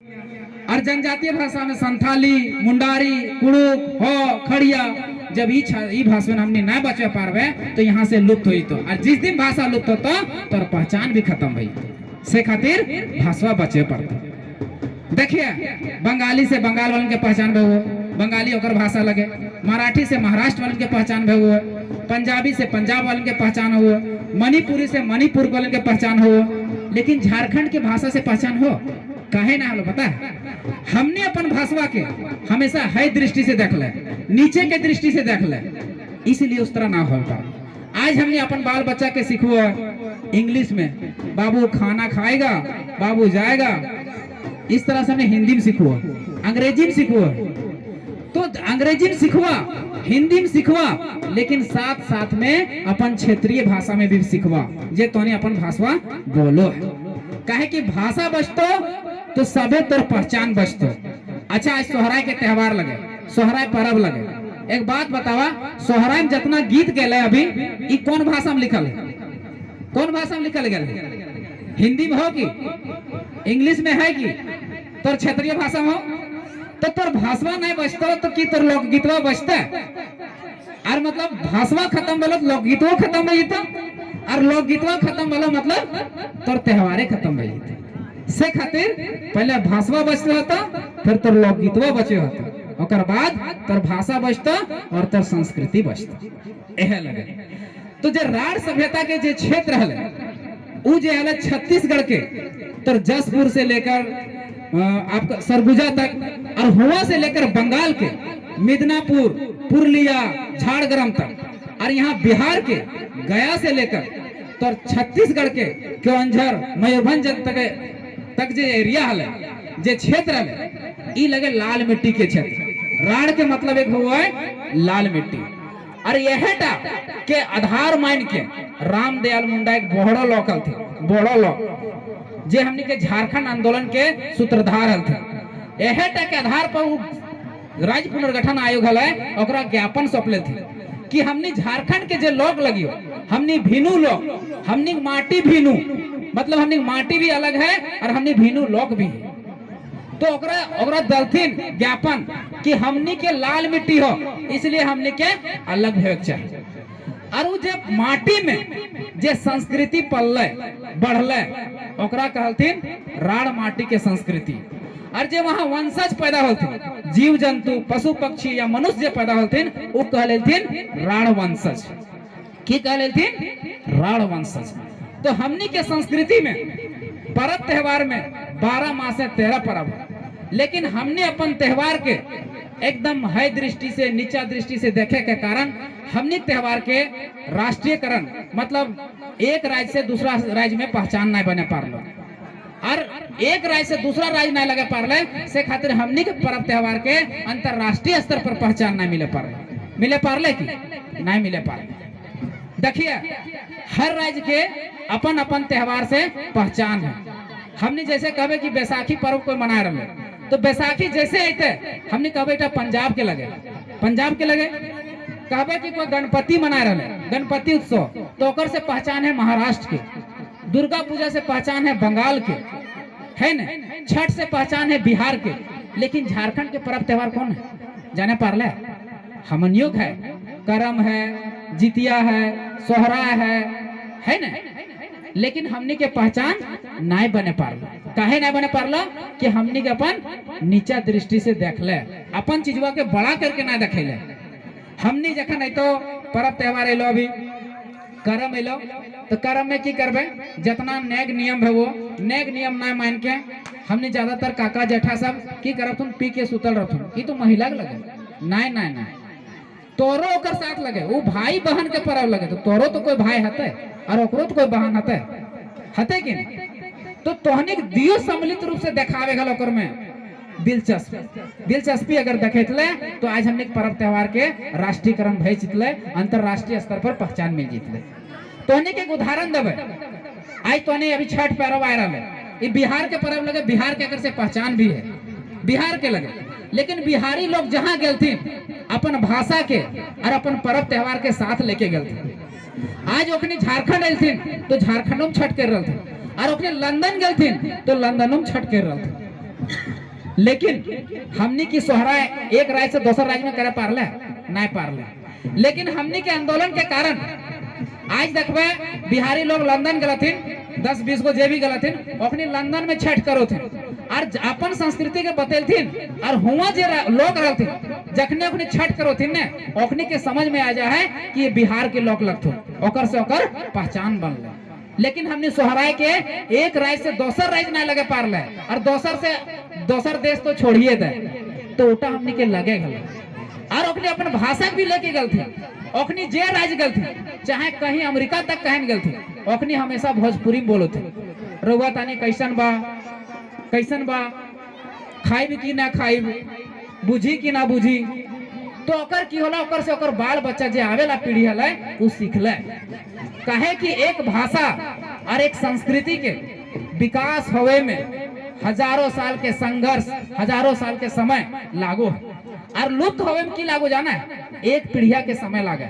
और जनजातीय भाषा में संथाली, मुंडारी, कुड़ुक, हो, खड़िया, जब ई भाषा में हमने ना बचा पारवे तो यहाँ से लुप्त हुई। तो और जिस दिन भाषा लुप्त होता तो पहचान भी खत्म हुई। से खातिर भाषा बचे पड़ता। देखिए, बंगाली से बंगाल वालों के पहचान भे हुआ, बंगाली होकर भाषा लगे। मराठी से महाराष्ट्र वालों के पहचान भे हुआ, पंजाबी से पंजाब वालों के पहचान हुआ, मणिपुरी से मणिपुर वालों के पहचान हुआ। लेकिन झारखंड की भाषा से पहचान हो काहे ना? पता है, हमने अपन भाषा के हमेशा है दृष्टि से देख ले, नीचे के दृष्टि से देख ले, इसलिए उस तरह ना हो पाए। आज हमने अपन बाल बच्चा के सिखुआ इंग्लिश में, बाबू खाना खाएगा, बाबू जाएगा, इस तरह से हमने हिंदी में सिखुआ, अंग्रेजी में सिखुआ। तो अंग्रेजी में सिखवा, हिंदी में सिखवा, लेकिन साथ साथ में अपन क्षेत्रीय भाषा में भी सिखवा, जे तोने अपन भाषा बोलो है। काहे कि भाषा बचतो तो सबे तोर पहचान बचतो। अच्छा, आज सोहराय के त्योहार लगे, सोहराय पर्व लगे। एक बात बतावा, सोहराय में जितना गीत गेले अभी, ई कौन भाषा में लिखल है? कौन भाषा में लिखल गेले? हिंदी में हो कि इंग्लिश में है कि तोर क्षेत्रीय भाषा में हो? तो तोर भाषा नहीं बचता तो कि तोर लोकगीतवा बचता? और मतलब भाषा खत्म बोलो तो लोकगीतवा खत्म हो जाता, और लोकगीतवा खत्म बोलो मतलब तोर त्योहारे खत्म हो जाते। से खातिर पहले भाषा बचते होता, फिर तोर लोकगीतवा बचे होता, और बाद तोर भाषा बचता और तोर संस्कृति बचता। यह लगे तो जे राढ़ सभ्यता के जे क्षेत्र है, उ जे है छत्तीसगढ़ के, तो जसपुर से लेकर आपका सरगुजा तक, और हुआ से लेकर बंगाल के मिदनापुर, पुरलिया, झारग्राम तक, और यहाँ बिहार के गया से लेकर तो छत्तीसगढ़ के केवंझर, मयूरभंज तक जे एरिया है, जे क्षेत्र है, ई लगे लाल मिट्टी के क्षेत्र। राढ़ के मतलब एक हुआ है लाल मिट्टी। और यह के आधार मान के रामदयाल मुंडा एक बोहड़ो लोकल थे, बोहड़ो लोग जे हमने के झारखंड आंदोलन के सूत्रधार थे। यह के आधार पर राज्य पुनर्गठन आयोग है, ओकरा ज्ञापन सौंपले थे कि हमने झारखंड के जे लोग लगियो, हमने भीनू लोग, हमने माटी भीनू, मतलब हमने माटी भी अलग है और हमने भीनू लोग भी है। तो ओकरा दलथिन ज्ञापन कि हमने के लाल मिट्टी हो, इसलिए हमने के अलग होके चाहिए। और जे माटी में जे संस्कृति पलले बढ़ले, ओकरा कहलथिन राढ़ माटी के संस्कृति। और जे वहां वंशज पैदा होते, जीव जंतु, पशु पक्षी या मनुष्य जे पैदा होते, वो कहलथिन राढ़ वंशज। की कहलथिन? राढ़ वंशज। तो हमनी के संस्कृति में पर्व त्योहार में 12 मास से 13 पर्व, लेकिन हमने अपन त्योहार के एकदम है दृष्टि से, नीचा दृष्टि से देखे के कारण हमने त्योहार के राष्ट्रीयकरण, मतलब एक राज्य से दूसरा राज्य में पहचान नहीं बने पारलो, और एक राज्य से दूसरा राज्य नहीं लगे पारले। से खातिर हमने के पर्व त्योहार के अंतरराष्ट्रीय स्तर पर पहचान नहीं मिले पारले की नहीं मिले पारले। देखिए, हर राज्य के अपन अपन त्योहार से पहचान है। हमने जैसे कहे कि बैसाखी पर्व को मना रहे, तो बैसाखी जैसे आते हमने कहे पंजाब के लगे, पंजाब के लगे। कहे कि कोई गणपति मना रहे, गणपति उत्सव, तो ओकर से पहचान है महाराष्ट्र के। दुर्गा पूजा से पहचान है बंगाल के, है न? छठ से पहचान है बिहार के। लेकिन झारखंड के पर्व त्योहार कौन है जाने पारले? हमनियोग है, करम है, जितिया है, सोहराय है न? लेकिन हमने के पहचान नहीं बने पारला। काहे नहीं बने पारला? कि हमने के अपन नीचा दृष्टि से देख ले, अपन चीजवा के बड़ा करके ना देखे ले। हमने जखन नहीं तो पर्व त्योहार एलो, अभी करम एलो, तो करम में की करबे? जितना नेग नियम है वो नेग नियम ना मान के हमने ज्यादातर काका जेठा सब की करब, तुम पी के सुतल रहथुन कि तो महिला के लगे नहीं नहीं नहीं, तोरो ओकर साथ लगे, वो भाई बहन के पर्व लगे। तो तोरो तो कोई भाई हते और ओकरो तो कोई बहन हते कि नहीं? तो तोहनी दियो सम्मिलित रूप से देखावे गल ओकर में दिलचस्पी अगर देखेतले, तो आज हमने पर्व त्योहार के राष्ट्रीयकरण भय जितले, अंतरराष्ट्रीय स्तर पर पहचान मिल जितले। तोहनी के उदाहरण देवे, आज तोहनी अभी छठ पर्व आ रहा है, बिहार के पर्व लगे, बिहार के अगर से पहचान भी है बिहार के लगे। लेकिन बिहारी लोग जहाँ गेलथिन अपन भाषा के और अपन पर्व त्योहार के साथ लेके गेलथिन। आज ओखनी झारखंड एलथिन तो झारखंडों में छठ कर रहे थे, और ओखनी लंदन गेलथिन तो लंदनों में छठ कर रहे थे। लेकिन हमनी की सोहरा एक राज्य से दूसर राज्य में करे पारले नहीं पारले। लेकिन हमनी के आंदोलन के कारण आज देखबे बिहारी लोग लंदन गलथिन, 10-20 को जे भी गलथिन ओखनी लंदन में छठ करो थे और अपन संस्कृति के बतेलथिन और हुआ जे लोग रहथिन जखने ओखनी छठ करो थी ने ओखनी के समझ में आ जा है कि ये बिहार के लोग लगथो, ओकर से ओकर पहचान बनले। लेकिन हमने सोहराय के एक राज्य से दूसर राज्य नहीं लगे पारले और दूसर से दूसर देश तो छोड़िए दे, तो उल्टा हमने के लगे गल और ओखनी अपन भाषा भी लेके गल थे। ओखनी जे राज्य गल थे चाहे कहीं अमेरिका तक कहन गल थे, ओखनी हमेशा भोजपुरी में बोलो थे। रउआ तानी कैसन बा खाइब की ना खाइब, बुझी की ना बुझी, तो ओकर की होला ओकर से ओकर बाल बच्चा जे आवेला पीढ़ी हले उ सीखले। कहे कि एक भाषा और एक संस्कृति के विकास होवे में हजारों साल के संघर्ष, हजारों साल के समय लागू है और लुप्त होवे में की लागू जाना है, एक पीढ़िया के समय लागे।